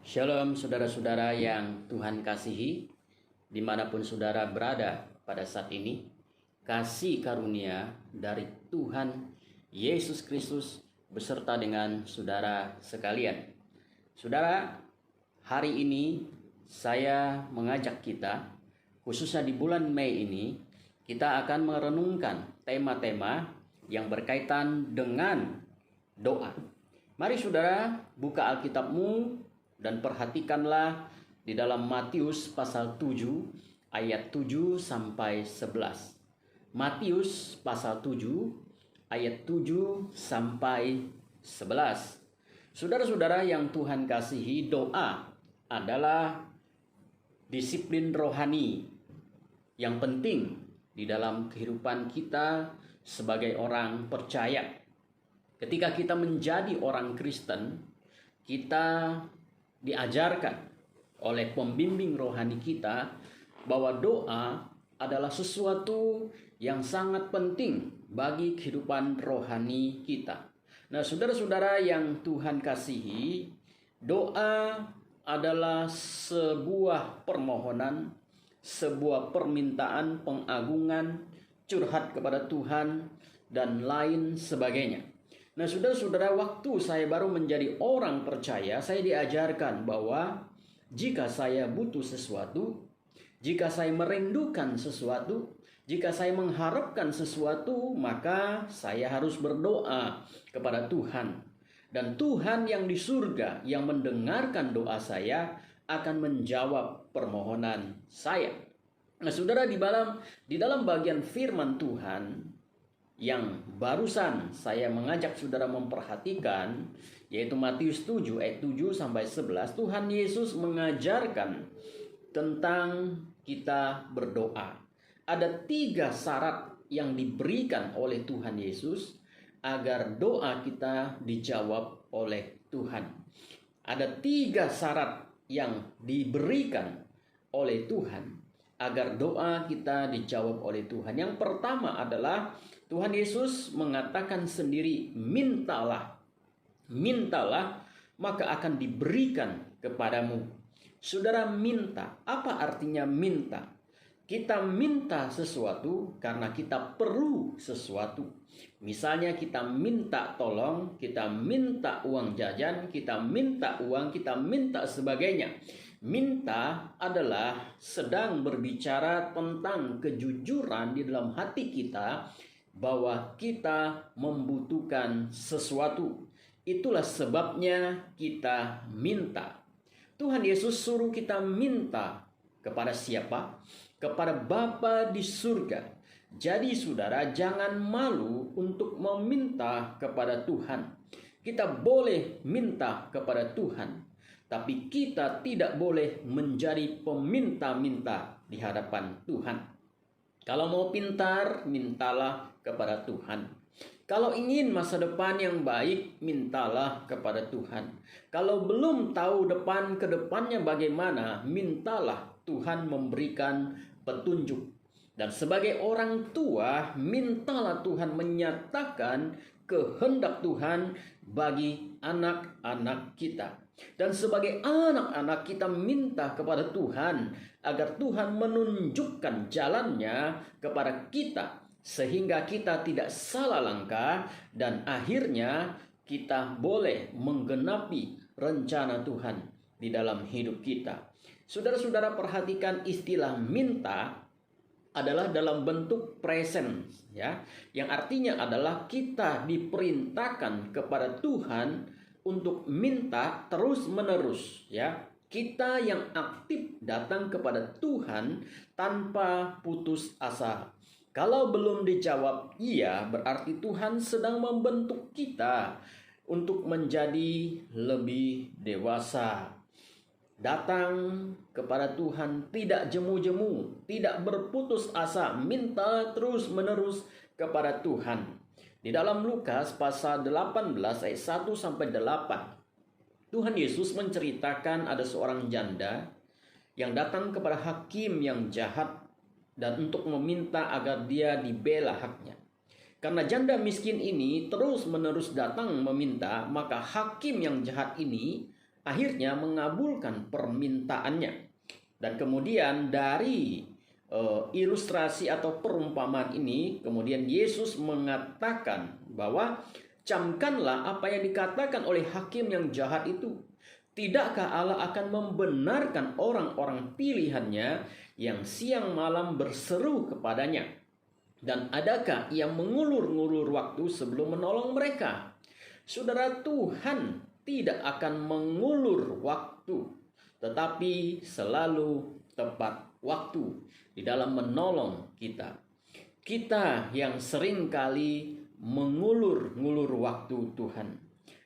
Shalom saudara-saudara yang Tuhan kasihi, dimanapun saudara berada pada saat ini, kasih karunia dari Tuhan Yesus Kristus beserta dengan saudara sekalian. Saudara, hari ini saya mengajak kita, khususnya di bulan Mei ini, kita akan merenungkan tema-tema yang berkaitan dengan doa. Mari saudara buka Alkitabmu dan perhatikanlah di dalam Matius pasal 7 ayat 7 sampai 11. Matius pasal 7 ayat 7 sampai 11. Saudara-saudara yang Tuhan kasihi, doa adalah disiplin rohani yang penting di dalam kehidupan kita sebagai orang percaya. Ketika kita menjadi orang Kristen, kita diajarkan oleh pembimbing rohani kita bahwa doa adalah sesuatu yang sangat penting bagi kehidupan rohani kita. Nah, saudara-saudara yang Tuhan kasihi, doa adalah sebuah permohonan, sebuah permintaan, pengagungan, curhat kepada Tuhan, dan lain sebagainya. Nah, saudara-saudara, waktu saya baru menjadi orang percaya, saya diajarkan bahwa jika saya butuh sesuatu, jika saya merindukan sesuatu, jika saya mengharapkan sesuatu, maka saya harus berdoa kepada Tuhan. Dan Tuhan yang di surga yang mendengarkan doa saya akan menjawab permohonan saya. Nah, saudara, di dalam bagian firman Tuhan yang barusan saya mengajak saudara memperhatikan, yaitu Matius 7 ayat 7 sampai 11, Tuhan Yesus mengajarkan tentang kita berdoa. Ada 3 syarat yang diberikan oleh Tuhan Yesus agar doa kita dijawab oleh Tuhan. Ada 3 syarat yang diberikan oleh Tuhan agar doa kita dijawab oleh Tuhan. Yang pertama adalah Tuhan Yesus mengatakan sendiri, mintalah, mintalah maka akan diberikan kepadamu. Saudara, minta. Apa artinya minta? Kita minta sesuatu karena kita perlu sesuatu. Misalnya kita minta tolong, kita minta uang jajan, kita minta uang, kita minta sebagainya. Minta adalah sedang berbicara tentang kejujuran di dalam hati kita bahwa kita membutuhkan sesuatu. Itulah sebabnya kita minta. Tuhan Yesus suruh kita minta kepada siapa? Kepada Bapa di surga. Jadi saudara, jangan malu untuk meminta kepada Tuhan. Kita boleh minta kepada Tuhan, tapi kita tidak boleh menjadi peminta-minta di hadapan Tuhan. Kalau mau pintar, mintalah kepada Tuhan. Kalau ingin masa depan yang baik, mintalah kepada Tuhan. Kalau belum tahu depan ke depannya bagaimana, mintalah Tuhan memberikan petunjuk. Dan sebagai orang tua, mintalah Tuhan menyatakan kehendak Tuhan bagi anak-anak kita. Dan sebagai anak-anak kita minta kepada Tuhan agar Tuhan menunjukkan jalannya kepada kita, sehingga kita tidak salah langkah dan akhirnya kita boleh menggenapi rencana Tuhan di dalam hidup kita. Saudara-saudara, perhatikan istilah minta adalah dalam bentuk present, ya, yang artinya adalah kita diperintahkan kepada Tuhan untuk minta terus-menerus, ya. Kita yang aktif datang kepada Tuhan tanpa putus asa. Kalau belum dijawab iya, berarti Tuhan sedang membentuk kita untuk menjadi lebih dewasa. Datang kepada Tuhan tidak jemu-jemu, tidak berputus asa, minta terus-menerus kepada Tuhan. Di dalam Lukas pasal 18 ayat 1 sampai 8, Tuhan Yesus menceritakan ada seorang janda yang datang kepada hakim yang jahat dan untuk meminta agar dia dibela haknya. Karena janda miskin ini terus-menerus datang meminta, maka hakim yang jahat ini akhirnya mengabulkan permintaannya. Dan kemudian dari ilustrasi atau perumpamaan ini, kemudian Yesus mengatakan bahwa camkanlah apa yang dikatakan oleh hakim yang jahat itu. Tidakkah Allah akan membenarkan orang-orang pilihannya yang siang malam berseru kepadanya? Dan adakah ia mengulur-ngulur waktu sebelum menolong mereka? Saudara, Tuhan tidak akan mengulur waktu, tetapi selalu tepat waktu di dalam menolong kita. Kita yang sering kali mengulur-ngulur waktu Tuhan,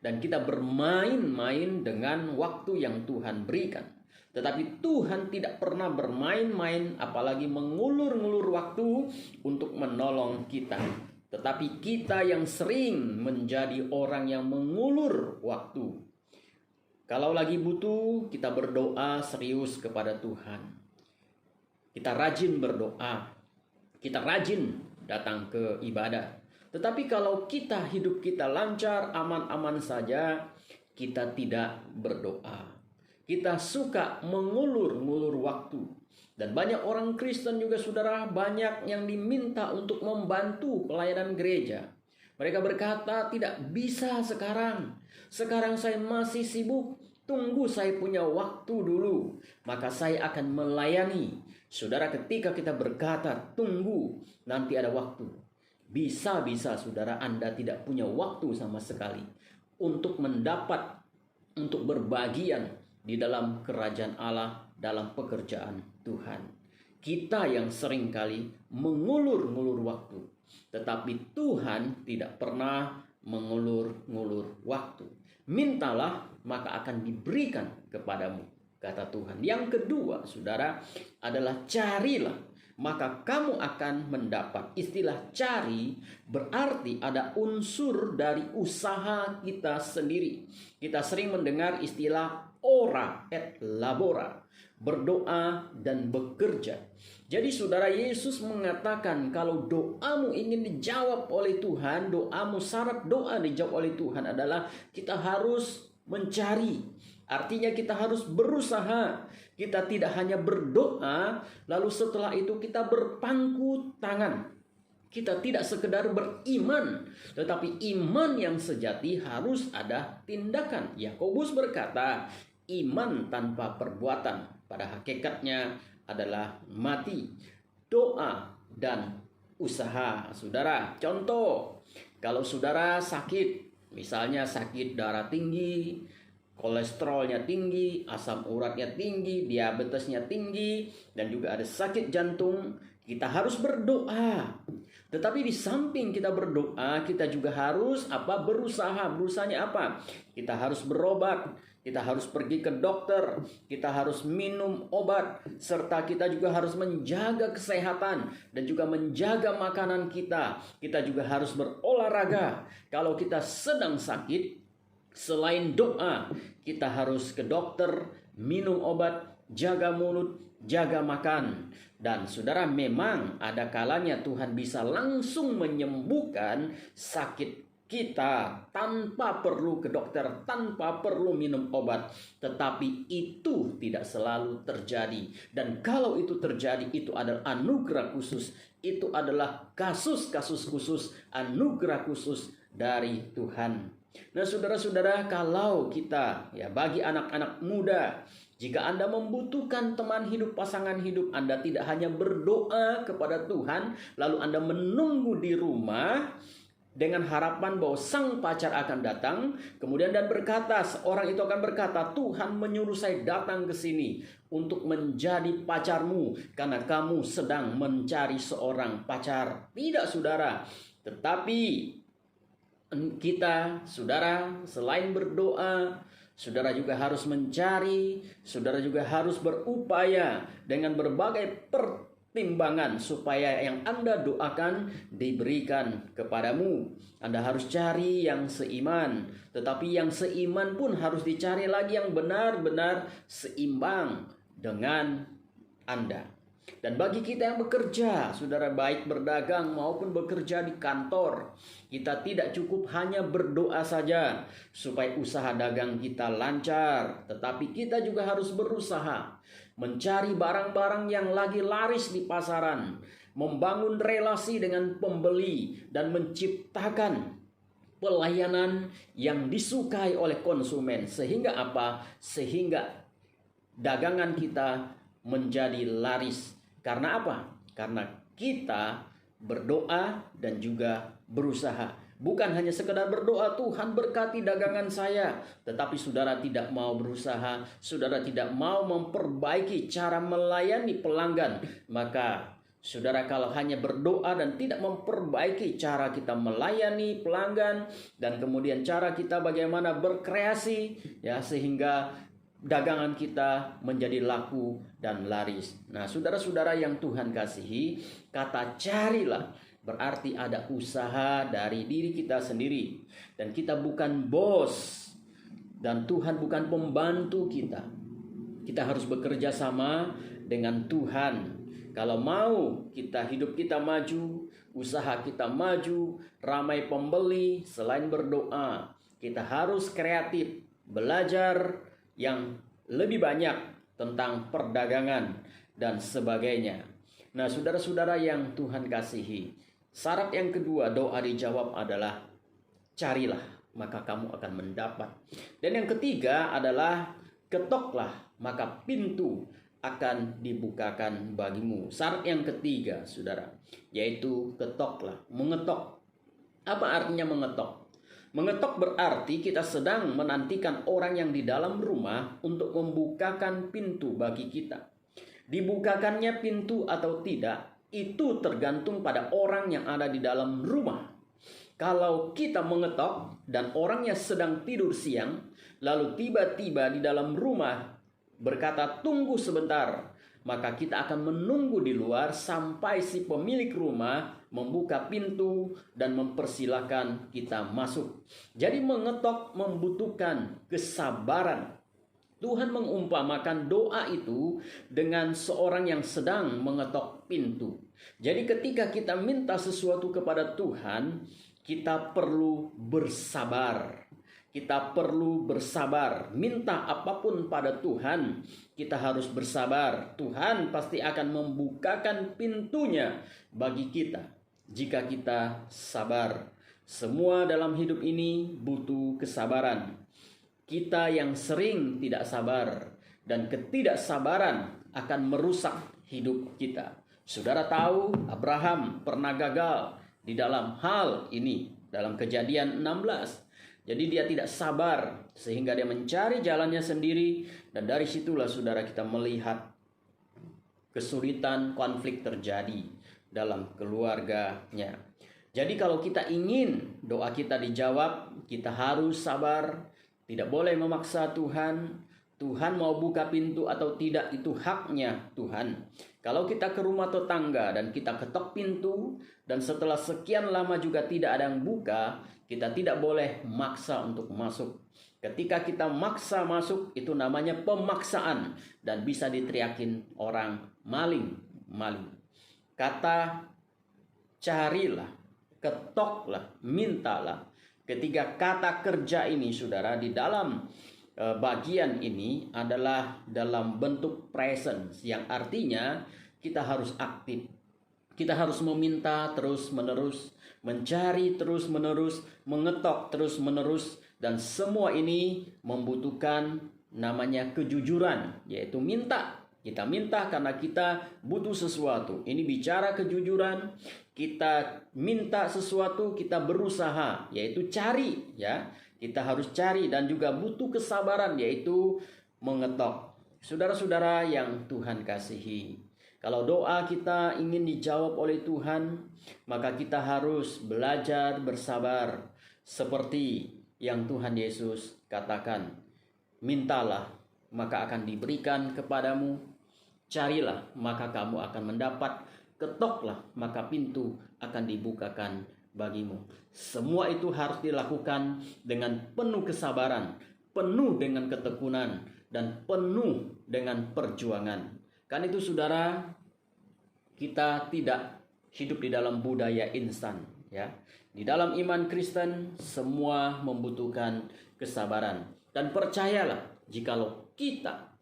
dan kita bermain-main dengan waktu yang Tuhan berikan. Tetapi Tuhan tidak pernah bermain-main, apalagi mengulur-ngulur waktu untuk menolong kita. Tetapi kita yang sering menjadi orang yang mengulur waktu. Kalau lagi butuh, kita berdoa serius kepada Tuhan. Kita rajin berdoa. Kita rajin datang ke ibadah. Tetapi kalau hidup kita lancar, aman-aman saja, kita tidak berdoa. Kita suka mengulur-ngulur waktu. Dan banyak orang Kristen juga, saudara, banyak yang diminta untuk membantu pelayanan gereja. Mereka berkata, tidak bisa sekarang. Sekarang saya masih sibuk. Tunggu saya punya waktu dulu, maka saya akan melayani. Saudara, ketika kita berkata, tunggu, nanti ada waktu. Bisa-bisa saudara Anda tidak punya waktu sama sekali untuk mendapat, untuk berbagian di dalam kerajaan Allah, dalam pekerjaan Tuhan. Kita yang seringkali mengulur-ngulur waktu, tetapi Tuhan tidak pernah mengulur-ngulur waktu. Mintalah, maka akan diberikan kepadamu, kata Tuhan. Yang kedua, saudara, adalah carilah, maka kamu akan mendapat. Istilah cari berarti ada unsur dari usaha kita sendiri. Kita sering mendengar istilah ora et labora, berdoa dan bekerja. Jadi saudara, Yesus mengatakan kalau doamu ingin dijawab oleh Tuhan, doamu, syarat doa dijawab oleh Tuhan adalah kita harus mencari. Artinya kita harus berusaha. Kita tidak hanya berdoa, lalu setelah itu kita berpangku tangan. Kita tidak sekedar beriman, tetapi iman yang sejati harus ada tindakan. Yakobus berkata, iman tanpa perbuatan pada hakikatnya adalah mati. Doa dan usaha, saudara. Contoh, kalau saudara sakit, misalnya sakit darah tinggi, kolesterolnya tinggi, asam uratnya tinggi, diabetesnya tinggi, dan juga ada sakit jantung, kita harus berdoa. Tetapi di samping kita berdoa, kita juga harus berusaha. Berusahanya apa? Kita harus berobat, kita harus pergi ke dokter, kita harus minum obat, serta kita juga harus menjaga kesehatan dan juga menjaga makanan kita. Kita juga harus berolahraga. Kalau kita sedang sakit, selain doa, kita harus ke dokter, minum obat, jaga mulut, jaga makan. Dan saudara, memang ada kalanya Tuhan bisa langsung menyembuhkan sakit kita tanpa perlu ke dokter, tanpa perlu minum obat. Tetapi itu tidak selalu terjadi. Dan kalau itu terjadi, itu adalah anugerah khusus. Itu adalah kasus-kasus khusus, anugerah khusus dari Tuhan. Nah, saudara-saudara, kalau kita, bagi anak-anak muda, jika Anda membutuhkan teman hidup, pasangan hidup, Anda tidak hanya berdoa kepada Tuhan, lalu Anda menunggu di rumah dengan harapan bahwa sang pacar akan datang, kemudian dan berkata, seorang itu akan berkata, Tuhan menyuruh saya datang ke sini untuk menjadi pacarmu karena kamu sedang mencari seorang pacar. Tidak, saudara. Tetapi kita, saudara, selain berdoa, saudara juga harus mencari, saudara juga harus berupaya dengan berbagai pertimbangan supaya yang Anda doakan diberikan kepadamu. Anda harus cari yang seiman, tetapi yang seiman pun harus dicari lagi yang benar-benar seimbang dengan Anda. Dan bagi kita yang bekerja, saudara, baik berdagang maupun bekerja di kantor, kita tidak cukup hanya berdoa saja supaya usaha dagang kita lancar, tetapi kita juga harus berusaha mencari barang-barang yang lagi laris di pasaran, membangun relasi dengan pembeli, dan menciptakan pelayanan yang disukai oleh konsumen. Sehingga apa? Sehingga dagangan kita menjadi laris. Karena apa? Karena kita berdoa dan juga berusaha. Bukan hanya sekedar berdoa, Tuhan berkati dagangan saya, tetapi saudara tidak mau berusaha, saudara tidak mau memperbaiki cara melayani pelanggan. Maka saudara, kalau hanya berdoa dan tidak memperbaiki cara kita melayani pelanggan, dan kemudian cara kita bagaimana berkreasi, ya, sehingga dagangan kita menjadi laku dan laris. Nah, saudara-saudara yang Tuhan kasihi, kata carilah berarti ada usaha dari diri kita sendiri. Dan kita bukan bos, dan Tuhan bukan pembantu kita. Kita harus bekerja sama dengan Tuhan. Kalau mau hidup kita maju, usaha kita maju, ramai pembeli, selain berdoa, kita harus kreatif, belajar yang lebih banyak tentang perdagangan dan sebagainya. Nah, saudara-saudara yang Tuhan kasihi, syarat yang kedua doa dijawab adalah carilah, maka kamu akan mendapat. Dan yang ketiga adalah ketoklah, maka pintu akan dibukakan bagimu. Syarat yang ketiga, saudara, yaitu ketoklah, mengetok. Apa artinya mengetok? Mengetok berarti kita sedang menantikan orang yang di dalam rumah untuk membukakan pintu bagi kita. Dibukakannya pintu atau tidak, itu tergantung pada orang yang ada di dalam rumah. Kalau kita mengetok dan orangnya sedang tidur siang, lalu tiba-tiba di dalam rumah berkata tunggu sebentar, maka kita akan menunggu di luar sampai si pemilik rumah membuka pintu dan mempersilahkan kita masuk. Jadi mengetok membutuhkan kesabaran. Tuhan mengumpamakan doa itu dengan seorang yang sedang mengetok pintu. Jadi ketika kita minta sesuatu kepada Tuhan, kita perlu bersabar. Kita perlu bersabar. Minta apapun pada Tuhan, kita harus bersabar. Tuhan pasti akan membukakan pintunya bagi kita jika kita sabar. Semua dalam hidup ini butuh kesabaran. Kita yang sering tidak sabar, dan ketidaksabaran akan merusak hidup kita. Saudara tahu Abraham pernah gagal di dalam hal ini dalam Kejadian 16. Jadi dia tidak sabar sehingga dia mencari jalannya sendiri, dan dari situlah saudara kita melihat kesulitan, konflik terjadi dalam keluarganya. Jadi kalau kita ingin doa kita dijawab, kita harus sabar, tidak boleh memaksa Tuhan. Tuhan mau buka pintu atau tidak itu haknya Tuhan. Kalau kita ke rumah tetangga dan kita ketok pintu, dan setelah sekian lama juga tidak ada yang buka, kita tidak boleh maksa untuk masuk. Ketika kita maksa masuk, itu namanya pemaksaan, dan bisa diteriakin orang maling. Kata carilah, ketoklah, mintalah. Ketiga kata kerja ini, saudara, di dalam bagian ini adalah dalam bentuk presence, yang artinya kita harus aktif. Kita harus meminta terus-menerus, mencari terus-menerus, mengetok terus-menerus, dan semua ini membutuhkan namanya kejujuran, yaitu minta. Kita minta karena kita butuh sesuatu. Ini bicara kejujuran. Kita minta sesuatu, kita berusaha, yaitu cari, ya. Kita harus cari, dan juga butuh kesabaran, yaitu mengetok. Saudara-saudara yang Tuhan kasihi, kalau doa kita ingin dijawab oleh Tuhan, maka kita harus belajar bersabar. Seperti yang Tuhan Yesus katakan, mintalah maka akan diberikan kepadamu, carilah maka kamu akan mendapat, ketoklah maka pintu akan dibukakan bagimu. Semua itu harus dilakukan dengan penuh kesabaran, penuh dengan ketekunan, dan penuh dengan perjuangan. Kan itu saudara, Kita tidak hidup di dalam budaya instan, ya. Di dalam iman Kristen semua membutuhkan kesabaran, dan percayalah jikalau kita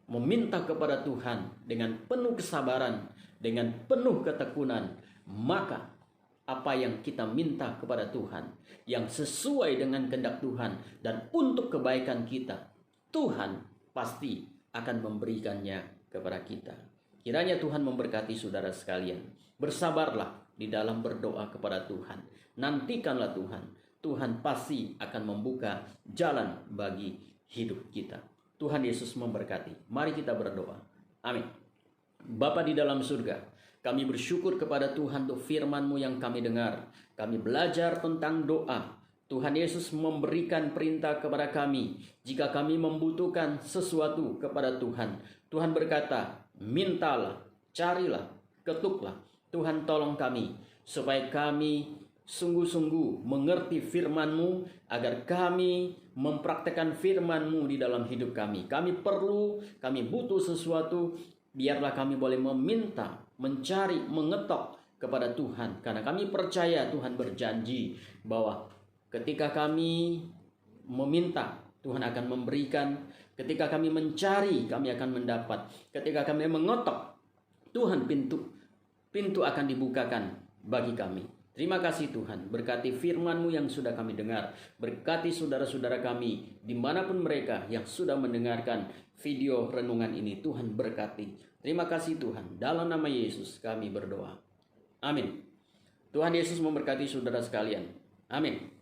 meminta kepada Tuhan dengan penuh kesabaran, dengan penuh ketekunan, maka apa yang kita minta kepada Tuhan yang sesuai dengan kehendak Tuhan dan untuk kebaikan kita, Tuhan pasti akan memberikannya kepada kita. Kiranya Tuhan memberkati saudara sekalian. Bersabarlah di dalam berdoa kepada Tuhan. Nantikanlah Tuhan. Tuhan pasti akan membuka jalan bagi hidup kita. Tuhan Yesus memberkati. Mari kita berdoa. Amin. Bapa di dalam surga, kami bersyukur kepada Tuhan untuk firman-Mu yang kami dengar. Kami belajar tentang doa. Tuhan Yesus memberikan perintah kepada kami jika kami membutuhkan sesuatu kepada Tuhan. Tuhan berkata, mintalah, carilah, ketuklah. Tuhan tolong kami supaya kami sungguh-sungguh mengerti firman-Mu, agar kami mempraktekkan firman-Mu di dalam hidup kami. Kami butuh sesuatu, biarlah kami boleh meminta, mencari, mengetok kepada Tuhan. Karena kami percaya Tuhan berjanji bahwa ketika kami meminta, Tuhan akan memberikan. Ketika kami mencari, kami akan mendapat. Ketika kami mengetok, Tuhan pintu akan dibukakan bagi kami. Terima kasih Tuhan, berkati firman-Mu yang sudah kami dengar. Berkati saudara-saudara kami dimanapun mereka yang sudah mendengarkan video renungan ini. Tuhan berkati. Terima kasih Tuhan, dalam nama Yesus kami berdoa. Amin. Tuhan Yesus memberkati saudara sekalian. Amin.